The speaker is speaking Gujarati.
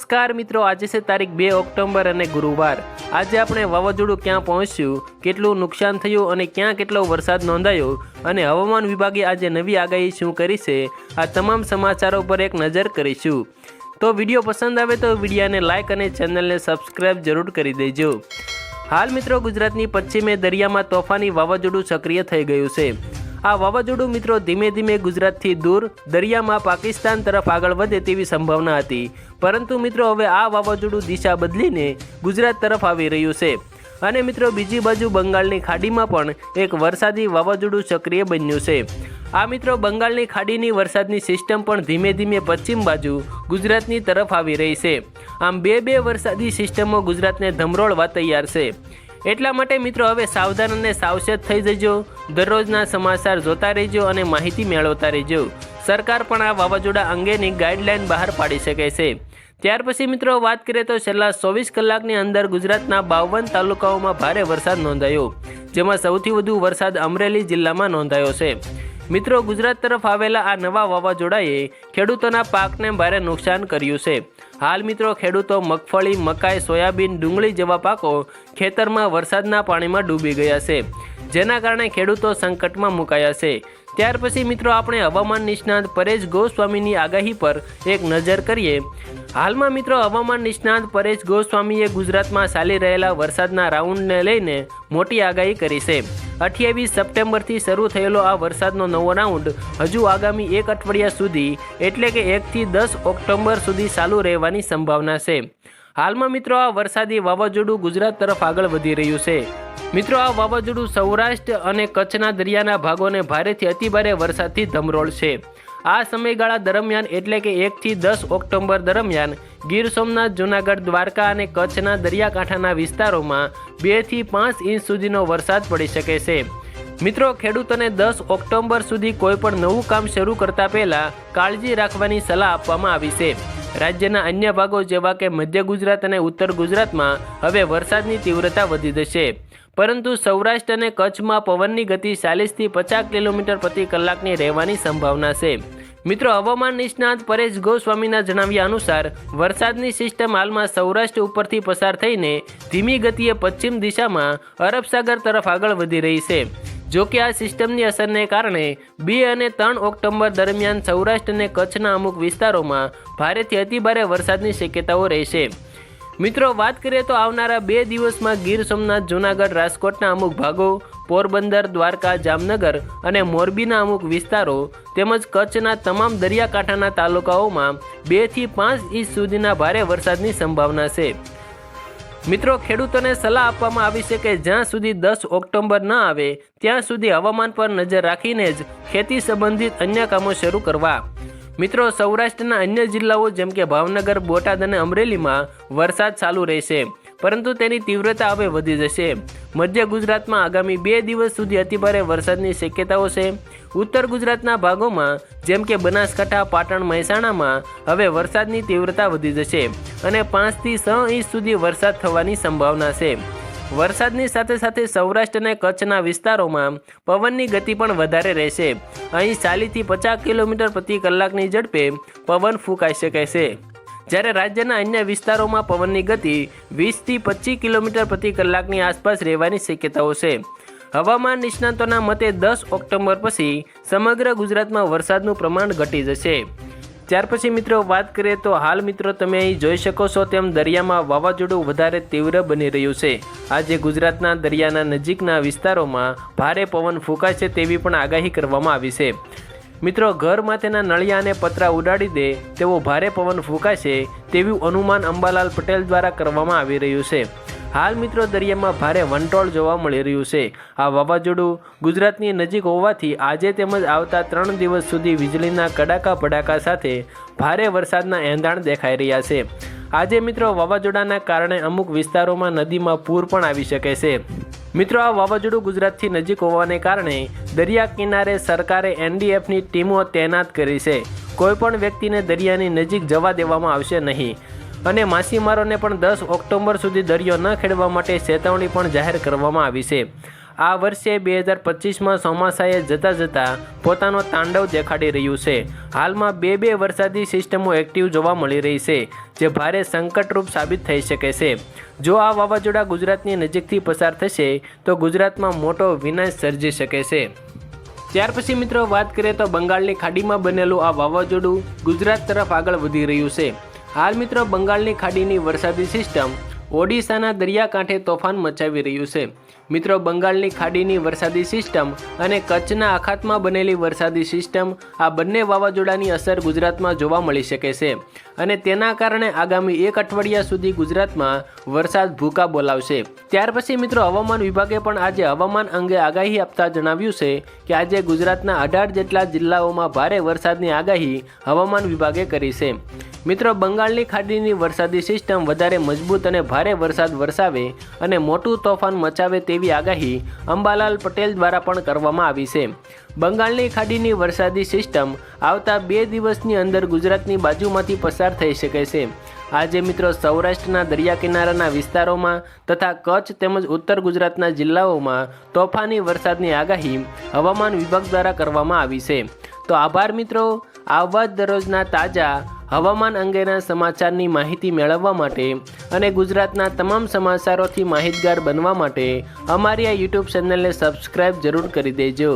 નમસ્કાર મિત્રો, આજે છે તારીખ 2 ઓક્ટોબર અને ગુરુવાર। આજે આપણે વાવાઝોડું ક્યાં પહોંચ્યું, કેટલું નુકસાન થયું અને ક્યાં કેટલો વરસાદ નોંધાયો અને હવામાન વિભાગે આજે નવી આગાહી શું કરી છે, આ તમામ સમાચારો પર એક નજર કરીશું। તો વિડીયો પસંદ આવે તો વિડીયોને લાઇક અને ચેનલને સબસ્ક્રાઇબ જરૂર કરી દેજો। હાલ મિત્રો ગુજરાતની પશ્ચિમે દરિયામાં તોફાની વાવાઝોડું સક્રિય થઈ ગયું છે। આ વાવાઝોડું મિત્રો ધીમે ધીમે ગુજરાતથી દૂર દરિયામાં પાકિસ્તાન તરફ આગળ વધે તેવી સંભાવના હતી, પરંતુ મિત્રો હવે આ વાવાઝોડું દિશા બદલીને ગુજરાત તરફ આવી રહ્યું છે અને મિત્રો બીજી બાજુ બંગાળની ખાડીમાં પણ એક વરસાદી વાવાઝોડું સક્રિય બન્યું છે। આ મિત્રો બંગાળની ખાડીની વરસાદની સિસ્ટમ પણ ધીમે ધીમે પશ્ચિમ બાજુ ગુજરાતની તરફ આવી રહી છે। આમ બે વરસાદી સિસ્ટમો ગુજરાતને ધમરોળવા તૈયાર છે। એટલા માટે મિત્રો હવે સાવધાન અને સાવચેત થઈ જજો, દરરોજના સમાચાર જોતા રહેજો અને માહિતી મેળવતા રહેજો। સરકાર પણ આ વાવાઝોડા અંગેની ગાઈડલાઈન બહાર પાડી શકે છે। ત્યાર પછી મિત્રો વાત કરીએ તો છેલ્લા 24 કલાકની અંદર ગુજરાતના 52 તાલુકાઓમાં ભારે વરસાદ નોંધાયો, જેમાં સૌથી વધુ વરસાદ અમરેલી જિલ્લામાં નોંધાયો છે। મિત્રો ગુજરાત તરફ આવેલા આ નવા વાવાઝોડાએ ખેડૂતોના પાકને ભારે નુકસાન કર્યું છે। હાલ મિત્રો ખેડૂતો મગફળી, મકાઈ, સોયાબીન, ડુંગળી જેવા પાકો ખેતરમાં વરસાદના પાણીમાં ડૂબી ગયા છે, જેના કારણે ખેડૂતો સંકટમાં મુકાયા છે। ત્યાર પછી મિત્રો આપણે હવામાન નિષ્ણાત પરેશ ગોસ્વામીની આગાહી પર એક નજર કરીએ। હાલમાં મિત્રો હવામાન નિષ્ણાત પરેશ ગોસ્વામીએ ગુજરાતમાં ચાલી રહેલા વરસાદના રાઉન્ડને લઈને મોટી આગાહી કરી છે। 28 સપ્ટેમ્બરથી શરૂ થયેલો આ વરસાદનો નવો રાઉન્ડ હજુ આગામી એક અઠવાડિયા સુધી એટલે કે 1 થી 10 ઓક્ટોબર સુધી ચાલુ રહેવાની સંભાવના છે। હાલમાં મિત્રો આ વરસાદી વાવાઝોડું ગુજરાત તરફ આગળ વધી રહ્યું છે। મિત્રો આ વાવાઝોડું સૌરાષ્ટ્ર અને કચ્છના દરિયાના ભાગોને ભારેથી અતિભારે વરસાદથી ધમરોળશે। આ સમયગાળા દરમિયાન એટલે કે 1 થી 10 ઓક્ટોબર દરમિયાન ગીર સોમનાથ, જૂનાગઢ, દ્વારકા અને કચ્છના દરિયાકાંઠાના વિસ્તારોમાં 2 થી 5 ઇંચ સુધીનો વરસાદ પડી શકે છે। મિત્રો ખેડૂતોને 10 ઓક્ટોબર સુધી કોઈ પણ નવું કામ શરૂ કરતા પહેલા કાળજી રાખવાની સલાહ આપવામાં આવી છે। રાજ્યના અન્ય ભાગો જેવા કે મધ્ય ગુજરાત અને ઉત્તર ગુજરાતમાં હવે વરસાદની તીવ્રતા વધી જશે, પરંતુ સૌરાષ્ટ્ર અને કચ્છમાં પવનની ગતિ 40 થી 50 કિલોમીટર પ્રતિ કલાકની રહેવાની સંભાવના છે। મિત્રો હવામાન નિષ્ણાત પરેશ ગોસ્વામીના જણાવ્યા અનુસાર વરસાદની સિસ્ટમ હાલમાં સૌરાષ્ટ્ર ઉપરથી પસાર થઈને ધીમી ગતિએ પશ્ચિમ દિશામાં અરબ સાગર તરફ આગળ વધી રહી છે। જો કે આ સિસ્ટમની અસરને કારણે 2 અને 3 ઓક્ટોબર દરમિયાન સૌરાષ્ટ્ર અને કચ્છના અમુક વિસ્તારોમાં ભારેથી અતિભારે વરસાદની શક્યતાઓ રહેશે। મિત્રો વાત કરીએ તો આવનારા 2 દિવસમાં ગીર સોમનાથ, જૂનાગઢ, રાજકોટના અમુક ભાગો, પોરબંદર, દ્વારકા, જામનગર અને મોરબીના અમુક વિસ્તારો તેમજ કચ્છના તમામ દરિયાકાંઠાના તાલુકાઓમાં 2 થી 5 ઇંચ સુધીના ભારે વરસાદની સંભાવના છે। મિત્રો ખેડૂતોને સલાહ આપવામાં આવી છે કે જ્યાં સુધી 10 ઓક્ટોબર ન આવે ત્યાં સુધી હવામાન પર નજર રાખીને જ ખેતી સંબંધિત અન્ય કામો શરૂ કરવા। મિત્રો સૌરાષ્ટ્રના અન્ય જિલ્લાઓ જેમ કે ભાવનગર, બોટાદ અને અમરેલીમાં વરસાદ ચાલુ રહેશે, પરંતુ તેની તીવ્રતા હવે વધી જશે। મધ્ય ગુજરાતમાં આગામી 2 દિવસ સુધી અતિભારે વરસાદની શક્યતાઓ છે। ઉત્તર ગુજરાતના ભાગોમાં જેમ કે બનાસકાંઠા, પાટણ, મહેસાણામાં હવે વરસાદની તીવ્રતા વધી જશે અને 5 થી 6 ઇંચ સુધી વરસાદ થવાની સંભાવના છે। વરસાદની સાથે સાથે સૌરાષ્ટ્ર અને કચ્છના વિસ્તારોમાં પવનની ગતિ પણ વધારે રહેશે। અહીં 40 થી 50 કિલોમીટર પ્રતિ કલાકની ઝડપે પવન ફૂંકાઈ શકે છે, જ્યારે રાજ્યના અન્ય વિસ્તારોમાં પવનની ગતિ 20 થી 25 કિલોમીટર પ્રતિ કલાકની આસપાસ રહેવાની શક્યતાઓ છે। હવામાન નિષ્ણાતોના મતે 10 ઓક્ટોબર પછી સમગ્ર ગુજરાતમાં વરસાદનું પ્રમાણ ઘટી જશે। ત્યાર પછી મિત્રો વાત કરીએ તો હાલ મિત્રો તમે અહીં જોઈ શકો છો તેમ દરિયામાં વાવાઝોડું વધારે તીવ્ર બની રહ્યું છે। આજે ગુજરાતના દરિયાના નજીકના વિસ્તારોમાં ભારે પવન ફૂંકાશે તેવી પણ આગાહી કરવામાં આવી છે। મિત્રો ઘર માથેના નળિયા અને પતરા ઉડાડી દે તેવો ભારે પવન ફૂંકાશે તેવું અનુમાન અંબાલાલ પટેલ દ્વારા કરવામાં આવી રહ્યું છે। હાલ મિત્રો દરિયામાં ભારે વંટોળ જોવા મળી રહ્યું છે। આ વાવાઝોડું ગુજરાતની નજીક હોવાથી આજે તેમજ આવતા 3 દિવસ સુધી વીજળીના કડાકા ભડાકા સાથે ભારે વરસાદના એંધાણ દેખાઈ રહ્યા છે। આજે મિત્રો વાવાઝોડાના કારણે અમુક વિસ્તારોમાં નદીમાં પૂર પણ આવી શકે છે। મિત્રો આ વાવાઝોડું ગુજરાતથી નજીક હોવાને કારણે દરિયા કિનારે સરકારે NDFની ટીમો તૈનાત કરી છે। કોઈપણ વ્યક્તિને દરિયાની નજીક જવા દેવામાં આવશે નહીં અને માછીમારોને પણ 10 ઓક્ટોબર સુધી દરિયો ન ખેડવા માટે ચેતવણી પણ જાહેર કરવામાં આવી છે। આ વર્ષે 2025માં ચોમાસાએ જતાં પોતાનો તાંડવ દેખાડી રહ્યું છે। હાલમાં બે વરસાદી સિસ્ટમો એક્ટિવ જોવા મળી રહી છે, જે ભારે સંકટરૂપ સાબિત થઈ શકે છે। જો આ વાવાઝોડા ગુજરાતની નજીકથી પસાર થશે તો ગુજરાતમાં મોટો વિનાશ સર્જી શકે છે। ત્યાર પછી મિત્રો વાત કરીએ તો બંગાળની ખાડીમાં બનેલું આ વાવાઝોડું ગુજરાત તરફ આગળ વધી રહ્યું છે। હાલ મિત્રો બંગાળની ખાડીની વરસાદી સિસ્ટમ ઓડિશાના દરિયાકાંઠે તોફાન મચાવી રહ્યું છે। મિત્રો બંગાળની ખાડીની વરસાદી સિસ્ટમ અને કચ્છના અખાતમાં બનેલી વરસાદી સિસ્ટમ આ બંને વાવાઝોડાની અસર ગુજરાતમાં જોવા મળી શકે છે અને તેના કારણે આગામી 1 અઠવાડિયા સુધી ગુજરાતમાં વરસાદ ભૂકા બોલાવશે। ત્યાર પછી મિત્રો હવામાન વિભાગે પણ આજે હવામાન અંગે આગાહી આપતા જણાવ્યું છે કે આજે ગુજરાતના 18 જેટલા જિલ્લાઓમાં ભારે વરસાદની આગાહી હવામાન વિભાગે કરી છે। મિત્રો બંગાળની ખાડીની વરસાદી સિસ્ટમ વધારે મજબૂત અને ભારે વરસાદ વરસાવે અને મોટું તોફાન મચાવે તેવી આગાહી અંબાલાલ પટેલ દ્વારા પણ કરવામાં આવી છે। બંગાળની ખાડીની વરસાદી સિસ્ટમ આવતા 2 દિવસની અંદર ગુજરાતની બાજુમાંથી પસાર થઈ શકે છે। આજે મિત્રો સૌરાષ્ટ્રના દરિયા કિનારાના વિસ્તારોમાં તથા કચ્છ તેમજ ઉત્તર ગુજરાતના જિલ્લાઓમાં તોફાની વરસાદની આગાહી હવામાન વિભાગ દ્વારા કરવામાં આવી છે। તો આભાર મિત્રો, આવા જ દરરોજના તાજા હવામાન અંગેના સમાચારની માહિતી મેળવવા માટે અને ગુજરાતના તમામ સમાચારોથી માહિતગાર બનવા માટે અમારી આ યુટ્યુબ ચેનલને સબસ્ક્રાઈબ જરૂર કરી દેજો।